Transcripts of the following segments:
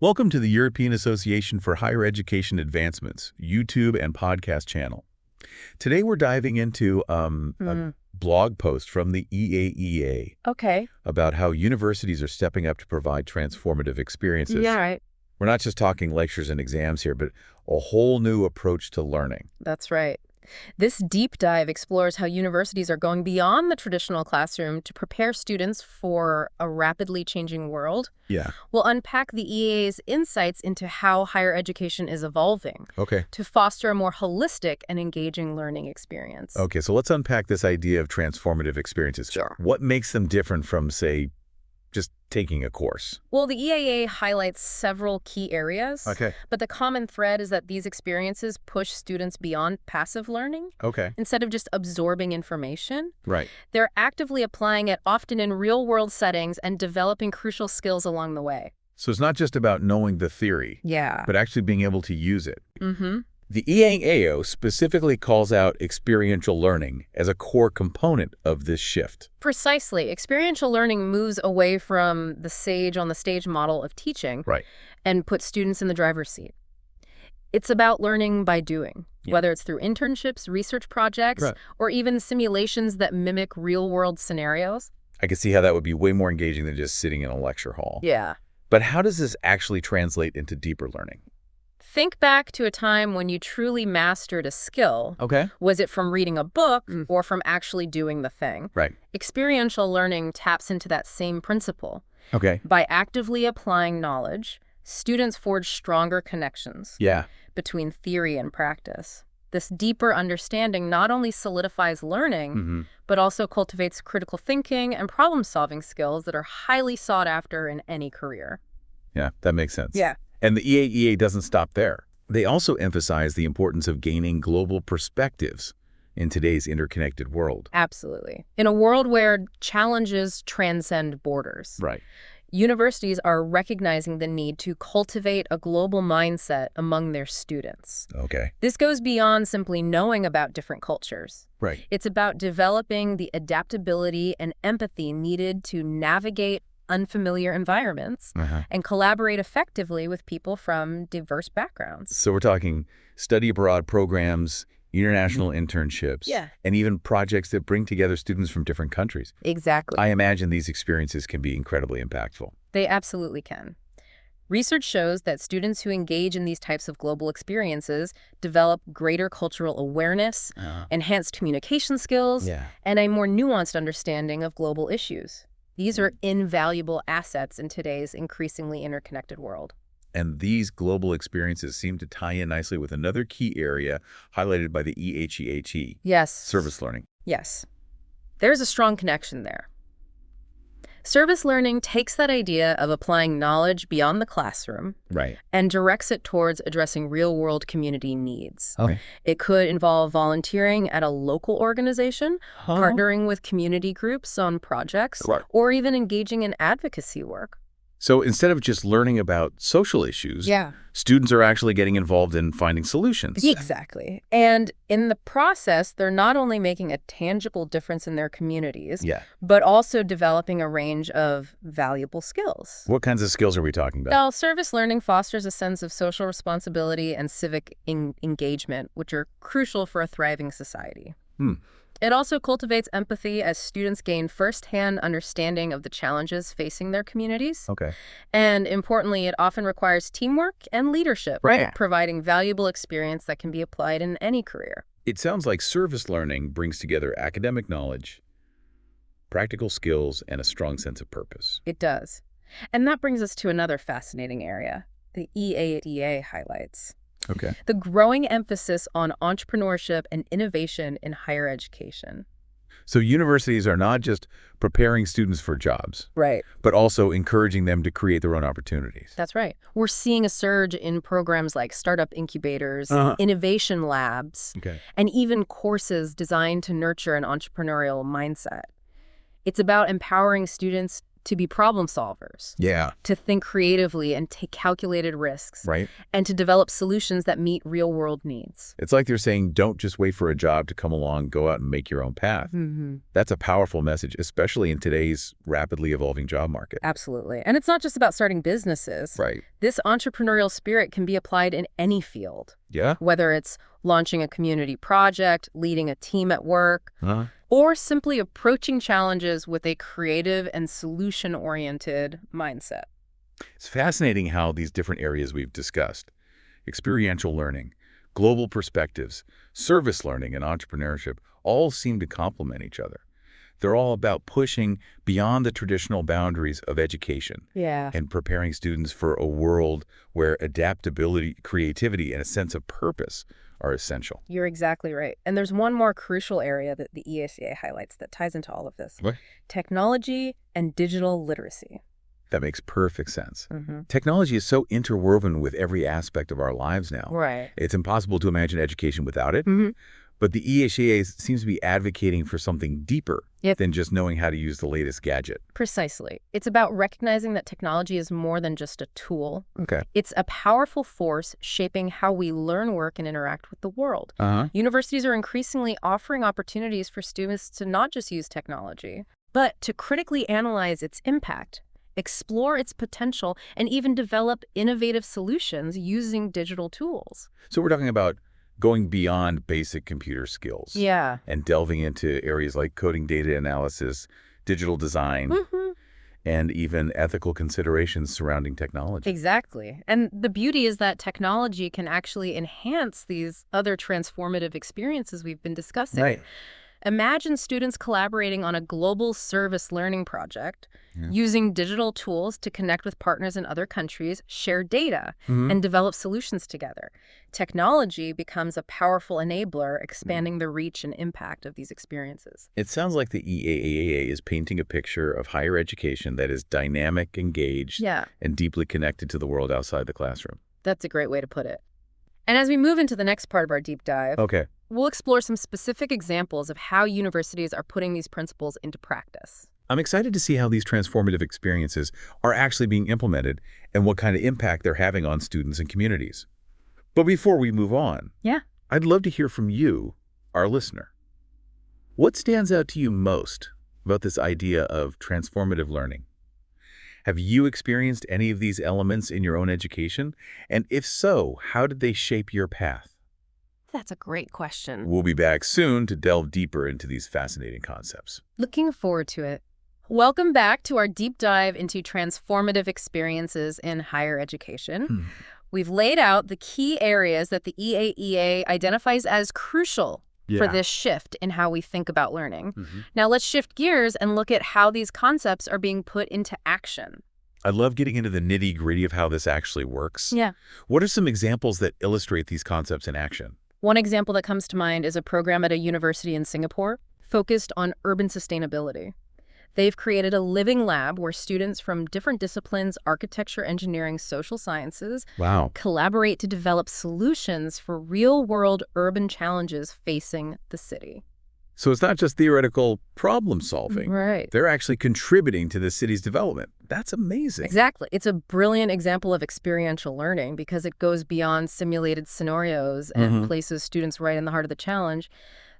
Welcome to the European Association for Higher Education Advancements YouTube and podcast channel. Today we're diving into a blog post from the EAHEA Okay. about how universities are stepping up to provide transformative experiences. Yeah, right. We're not just talking lectures and exams here, but a whole new approach to learning. That's right. This deep dive explores how universities are going beyond the traditional classroom to prepare students for a rapidly changing world. Yeah. We'll unpack the EA's insights into how higher education is evolving Okay. to foster a more holistic and engaging learning experience. Okay, so let's unpack this idea of transformative experiences. Sure. What makes them different from, say, just taking a course? Well, the EAA highlights several key areas, but the common thread is that these experiences push students beyond passive learning. Okay. Instead of just absorbing information. Right. They're actively applying it, often in real-world settings, and developing crucial skills along the way. So it's not just about knowing the theory, Yeah. but actually being able to use it. Mm-hmm. The EAHEA specifically calls out experiential learning as a core component of this shift. Precisely. Experiential learning moves away from the sage-on-the-stage model of teaching and puts students in the driver's seat. It's about learning by doing, whether it's through internships, research projects, or even simulations that mimic real-world scenarios. I can see how that would be way more engaging than just sitting in a lecture hall. Yeah. But how does this actually translate into deeper learning? Think back to a time when you truly mastered a skill. Okay. Was it from reading a book or from actually doing the thing? Right. Experiential learning taps into that same principle. Okay. By actively applying knowledge, students forge stronger connections between theory and practice. This deeper understanding not only solidifies learning, but also cultivates critical thinking and problem-solving skills that are highly sought after in any career. Yeah, that makes sense. Yeah. And the EAHEA doesn't stop there. They also emphasize the importance of gaining global perspectives in today's interconnected world. Absolutely. In a world where challenges transcend borders. Right. Universities are recognizing the need to cultivate a global mindset among their students. Okay. This goes beyond simply knowing about different cultures. Right. It's about developing the adaptability and empathy needed to navigate unfamiliar environments and collaborate effectively with people from diverse backgrounds. So we're talking study abroad programs, international internships, and even projects that bring together students from different countries. Exactly. I imagine these experiences can be incredibly impactful. They absolutely can. Research shows that students who engage in these types of global experiences develop greater cultural awareness, enhanced communication skills, and a more nuanced understanding of global issues. These are invaluable assets in today's increasingly interconnected world. And these global experiences seem to tie in nicely with another key area highlighted by the EAHEA. Yes. Service learning. Yes. There's a strong connection there. Service learning takes that idea of applying knowledge beyond the classroom and directs it towards addressing real-world community needs. It could involve volunteering at a local organization, partnering with community groups on projects, or even engaging in advocacy work. So instead of just learning about social issues, students are actually getting involved in finding solutions. Exactly. And in the process, they're not only making a tangible difference in their communities, but also developing a range of valuable skills. What kinds of skills are we talking about? Well, service learning fosters a sense of social responsibility and civic engagement, which are crucial for a thriving society. It also cultivates empathy as students gain firsthand understanding of the challenges facing their communities. And importantly, it often requires teamwork and leadership, providing valuable experience that can be applied in any career. It sounds like service learning brings together academic knowledge, practical skills, and a strong sense of purpose. It does. And that brings us to another fascinating area, the EAHEA highlights. The growing emphasis on entrepreneurship and innovation in higher education. So universities are not just preparing students for jobs, but also encouraging them to create their own opportunities. That's right. We're seeing a surge in programs like startup incubators, innovation labs, and even courses designed to nurture an entrepreneurial mindset. It's about empowering students to be problem solvers, Yeah. to think creatively and take calculated risks, Right. and to develop solutions that meet real-world needs. It's like they're saying, don't just wait for a job to come along, go out and make your own path. That's a powerful message, especially in today's rapidly evolving job market. Absolutely. And it's not just about starting businesses. Right. This entrepreneurial spirit can be applied in any field. Yeah? Whether it's launching a community project, leading a team at work, or simply approaching challenges with a creative and solution-oriented mindset. It's fascinating how these different areas we've discussed, experiential learning, global perspectives, service learning, and entrepreneurship, all seem to complement each other. They're all about pushing beyond the traditional boundaries of education and preparing students for a world where adaptability, creativity, and a sense of purpose are essential. You're exactly right. And there's one more crucial area that the EAHEA highlights that ties into all of this. What? Technology and digital literacy. That makes perfect sense. Technology is so interwoven with every aspect of our lives now. Right. It's impossible to imagine education without it. But the EAHEA seems to be advocating for something deeper than just knowing how to use the latest gadget. Precisely. It's about recognizing that technology is more than just a tool. Okay. It's a powerful force shaping how we learn, work, and interact with the world. Universities are increasingly offering opportunities for students to not just use technology, but to critically analyze its impact, explore its potential, and even develop innovative solutions using digital tools. So we're talking about going beyond basic computer skills and delving into areas like coding, data analysis, digital design, and even ethical considerations surrounding technology. Exactly. And the beauty is that technology can actually enhance these other transformative experiences we've been discussing. Right. Imagine students collaborating on a global service learning project, using digital tools to connect with partners in other countries, share data, and develop solutions together. Technology becomes a powerful enabler, expanding the reach and impact of these experiences. It sounds like the EAHEA is painting a picture of higher education that is dynamic, engaged, and deeply connected to the world outside the classroom. That's a great way to put it. And as we move into the next part of our deep dive, we'll explore some specific examples of how universities are putting these principles into practice. I'm excited to see how these transformative experiences are actually being implemented and what kind of impact they're having on students and communities. But before we move on, I'd love to hear from you, our listener. What stands out to you most about this idea of transformative learning? Have you experienced any of these elements in your own education? And if so, how did they shape your path? That's a great question. We'll be back soon to delve deeper into these fascinating concepts. Looking forward to it. Welcome back to our deep dive into transformative experiences in higher education. We've laid out the key areas that the EAHEA identifies as crucial for this shift in how we think about learning. Now let's shift gears and look at how these concepts are being put into action. I love getting into the nitty-gritty of how this actually works. What are some examples that illustrate these concepts in action? One example that comes to mind is a program at a university in Singapore focused on urban sustainability. They've created a living lab where students from different disciplines, architecture, engineering, social sciences, collaborate to develop solutions for real-world urban challenges facing the city. So it's not just theoretical problem solving. Right. They're actually contributing to the city's development. That's amazing. Exactly. It's a brilliant example of experiential learning because it goes beyond simulated scenarios and places students right in the heart of the challenge.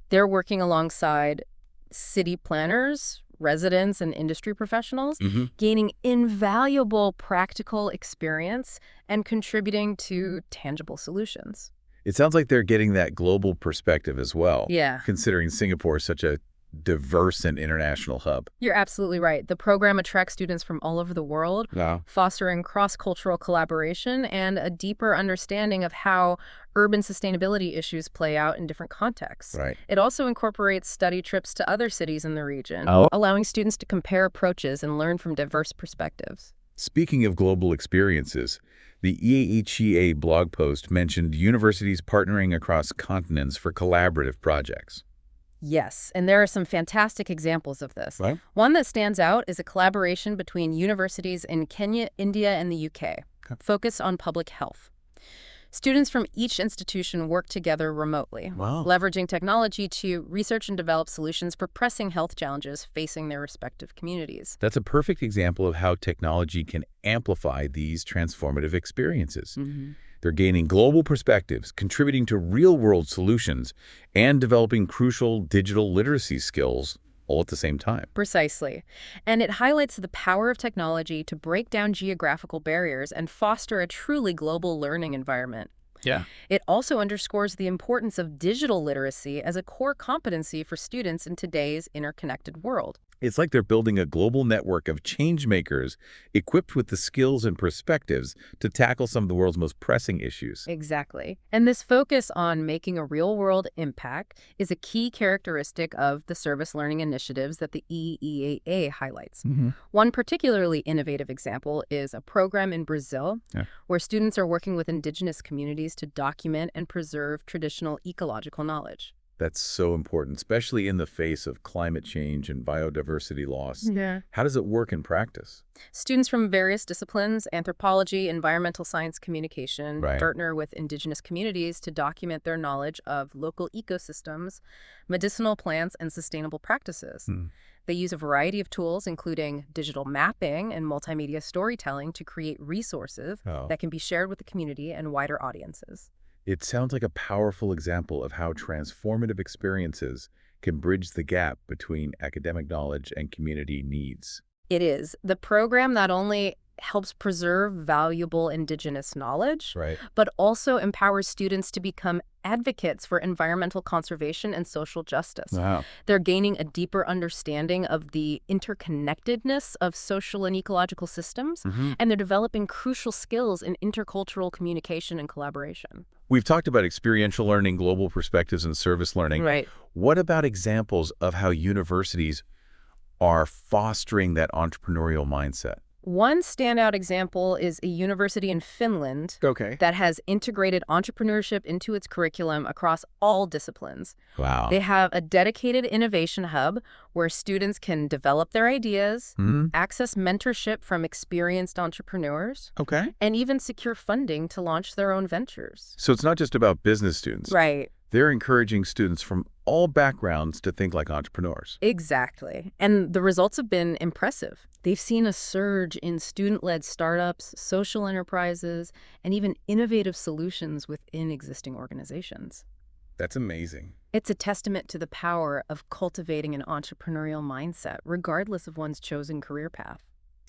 They're working alongside city planners, residents, and industry professionals, gaining invaluable practical experience and contributing to tangible solutions. It sounds like they're getting that global perspective as well. Considering Singapore is such a diverse and international hub. You're absolutely right. The program attracts students from all over the world, fostering cross-cultural collaboration and a deeper understanding of how urban sustainability issues play out in different contexts. It also incorporates study trips to other cities in the region, allowing students to compare approaches and learn from diverse perspectives. Speaking of global experiences, the EAHEA blog post mentioned universities partnering across continents for collaborative projects. Yes, and there are some fantastic examples of this. One that stands out is a collaboration between universities in Kenya, India, and the UK, focused on public health. Students from each institution work together remotely, leveraging technology to research and develop solutions for pressing health challenges facing their respective communities. That's a perfect example of how technology can amplify these transformative experiences. They're gaining global perspectives, contributing to real-world solutions, and developing crucial digital literacy skills all at the same time. Precisely. And it highlights the power of technology to break down geographical barriers and foster a truly global learning environment. Yeah. It also underscores the importance of digital literacy as a core competency for students in today's interconnected world. It's like they're building a global network of change makers equipped with the skills and perspectives to tackle some of the world's most pressing issues. Exactly. And this focus on making a real-world impact is a key characteristic of the service learning initiatives that the EAHEA highlights. One particularly innovative example is a program in Brazil where students are working with indigenous communities to document and preserve traditional ecological knowledge. That's so important, especially in the face of climate change and biodiversity loss. Yeah. How does it work in practice? Students from various disciplines, anthropology, environmental science, communication, partner with indigenous communities to document their knowledge of local ecosystems, medicinal plants, and sustainable practices. They use a variety of tools, including digital mapping and multimedia storytelling, to create resources that can be shared with the community and wider audiences. It sounds like a powerful example of how transformative experiences can bridge the gap between academic knowledge and community needs. It is. The program not only helps preserve valuable indigenous knowledge, but also empowers students to become advocates for environmental conservation and social justice. They're gaining a deeper understanding of the interconnectedness of social and ecological systems, and they're developing crucial skills in intercultural communication and collaboration. We've talked about experiential learning, global perspectives, and service learning. What about examples of how universities are fostering that entrepreneurial mindset? One standout example is a university in Finland that has integrated entrepreneurship into its curriculum across all disciplines. They have a dedicated innovation hub where students can develop their ideas, access mentorship from experienced entrepreneurs, and even secure funding to launch their own ventures. So it's not just about business students. They're encouraging students from all backgrounds to think like entrepreneurs. Exactly. And the results have been impressive. They've seen a surge in student-led startups, social enterprises, and even innovative solutions within existing organizations. That's amazing. It's a testament to the power of cultivating an entrepreneurial mindset, regardless of one's chosen career path.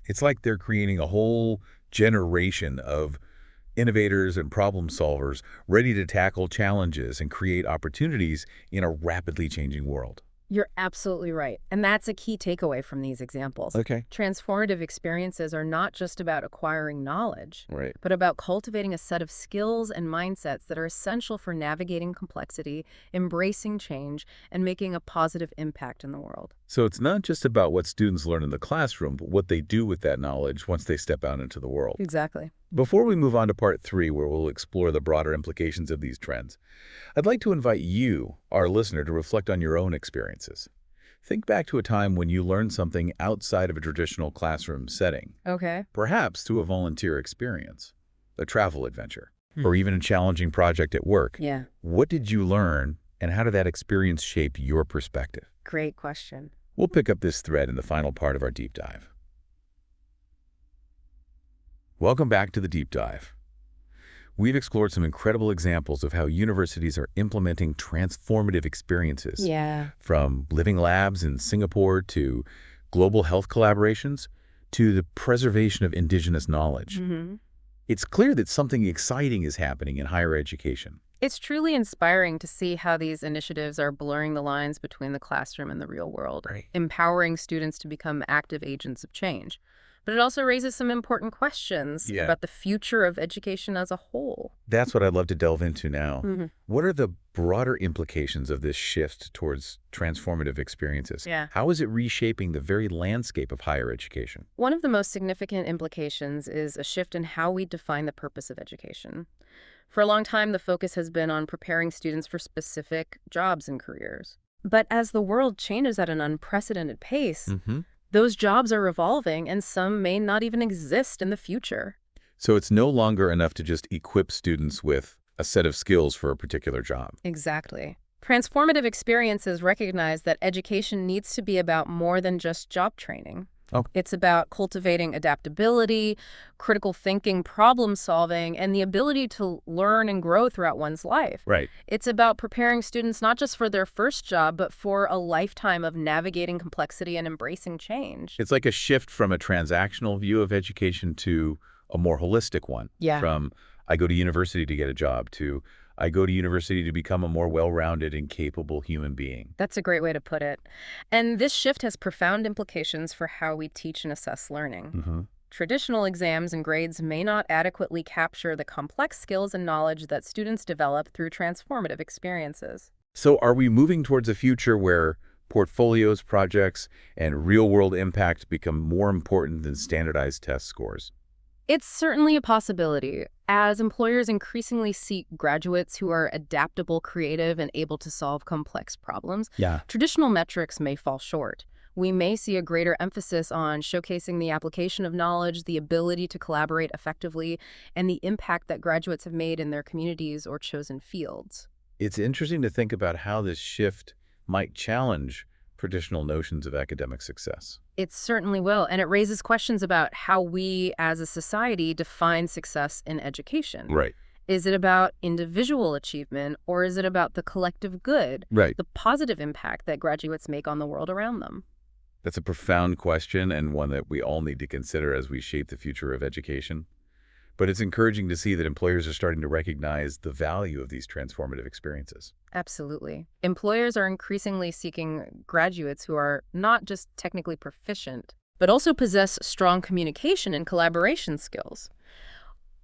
It's like they're creating a whole generation of innovators and problem solvers ready to tackle challenges and create opportunities in a rapidly changing world. You're absolutely right. And that's a key takeaway from these examples. Transformative experiences are not just about acquiring knowledge, but about cultivating a set of skills and mindsets that are essential for navigating complexity, embracing change, and making a positive impact in the world. So it's not just about what students learn in the classroom, but what they do with that knowledge once they step out into the world. Exactly. Before we move on to part 3, where we'll explore the broader implications of these trends, I'd like to invite you, our listener, to reflect on your own experiences. Think back to a time when you learned something outside of a traditional classroom setting. Perhaps through a volunteer experience, a travel adventure, or even a challenging project at work. What did you learn, and how did that experience shape your perspective? Great question. We'll pick up this thread in the final part of our deep dive. Welcome back to the Deep Dive. We've explored some incredible examples of how universities are implementing transformative experiences. From living labs in Singapore to global health collaborations to the preservation of indigenous knowledge. It's clear that something exciting is happening in higher education. It's truly inspiring to see how these initiatives are blurring the lines between the classroom and the real world, empowering students to become active agents of change. But it also raises some important questions about the future of education as a whole. That's what I'd love to delve into now. What are the broader implications of this shift towards transformative experiences? How is it reshaping the very landscape of higher education? One of the most significant implications is a shift in how we define the purpose of education. For a long time, the focus has been on preparing students for specific jobs and careers. But as the world changes at an unprecedented pace, those jobs are evolving, and some may not even exist in the future. So it's no longer enough to just equip students with a set of skills for a particular job. Exactly. Transformative experiences recognize that education needs to be about more than just job training. Oh. It's about cultivating adaptability, critical thinking, problem solving, and the ability to learn and grow throughout one's life. Right. It's about preparing students not just for their first job, but for a lifetime of navigating complexity and embracing change. It's like a shift from a transactional view of education to a more holistic one. Yeah. From I go to university to get a job to I go to university to become a more well-rounded and capable human being. That's a great way to put it. And this shift has profound implications for how we teach and assess learning. Mm-hmm. Traditional exams and grades may not adequately capture the complex skills and knowledge that students develop through transformative experiences. So are we moving towards a future where portfolios, projects, and real-world impact become more important than standardized test scores? It's certainly a possibility. As employers increasingly seek graduates who are adaptable, creative, and able to solve complex problems, traditional metrics may fall short. We may see a greater emphasis on showcasing the application of knowledge, the ability to collaborate effectively, and the impact that graduates have made in their communities or chosen fields. It's interesting to think about how this shift might challenge traditional notions of academic success. It certainly will, and it raises questions about how we as a society define success in education. Right. Is it about individual achievement, or is it about the collective good, Right. the positive impact that graduates make on the world around them? That's a profound question and one that we all need to consider as we shape the future of education. But it's encouraging to see that employers are starting to recognize the value of these transformative experiences. Absolutely. Employers are increasingly seeking graduates who are not just technically proficient, but also possess strong communication and collaboration skills,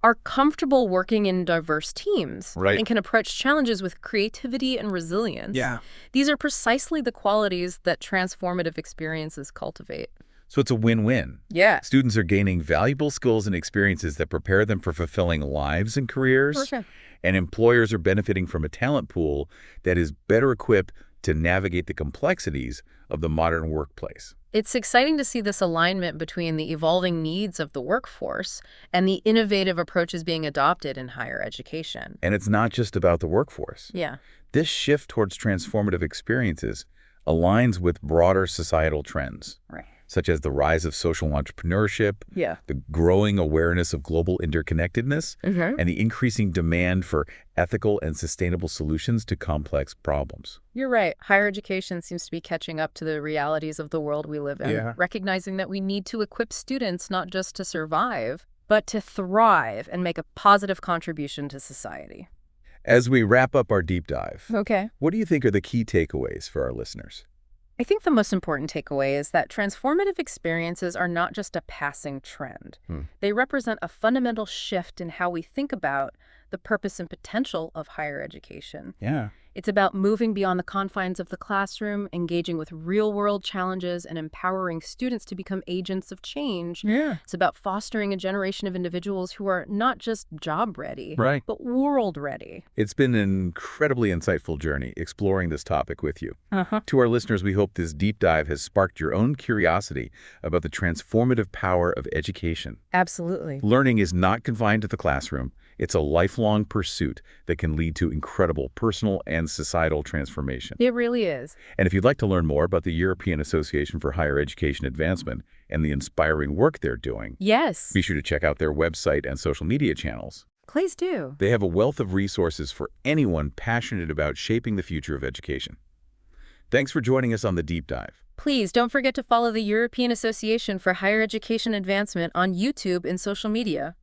are comfortable working in diverse teams, Right. and can approach challenges with creativity and resilience. Yeah. These are precisely the qualities that transformative experiences cultivate. So it's a win-win. Yeah. Students are gaining valuable skills and experiences that prepare them for fulfilling lives and careers. For sure. And employers are benefiting from a talent pool that is better equipped to navigate the complexities of the modern workplace. It's exciting to see this alignment between the evolving needs of the workforce and the innovative approaches being adopted in higher education. And it's not just about the workforce. Yeah. This shift towards transformative experiences aligns with broader societal trends. Right. Such as the rise of social entrepreneurship, Yeah. the growing awareness of global interconnectedness, and the increasing demand for ethical and sustainable solutions to complex problems. You're right. Higher education seems to be catching up to the realities of the world we live in, recognizing that we need to equip students not just to survive, but to thrive and make a positive contribution to society. As we wrap up our deep dive, Okay. what do you think are the key takeaways for our listeners? I think the most important takeaway is that transformative experiences are not just a passing trend. They represent a fundamental shift in how we think about the purpose and potential of higher education. Yeah. It's about moving beyond the confines of the classroom, engaging with real-world challenges, and empowering students to become agents of change. Yeah. It's about fostering a generation of individuals who are not just job-ready, Right. but world-ready. It's been an incredibly insightful journey exploring this topic with you. To our listeners, we hope this deep dive has sparked your own curiosity about the transformative power of education. Absolutely. Learning is not confined to the classroom. It's a lifelong pursuit that can lead to incredible personal and societal transformation. It really is. And if you'd like to learn more about the European Association for Higher Education Advancement and the inspiring work they're doing, Yes. be sure to check out their website and social media channels. Please do. They have a wealth of resources for anyone passionate about shaping the future of education. Thanks for joining us on the Deep Dive. Please don't forget to follow the European Association for Higher Education Advancement on YouTube and social media.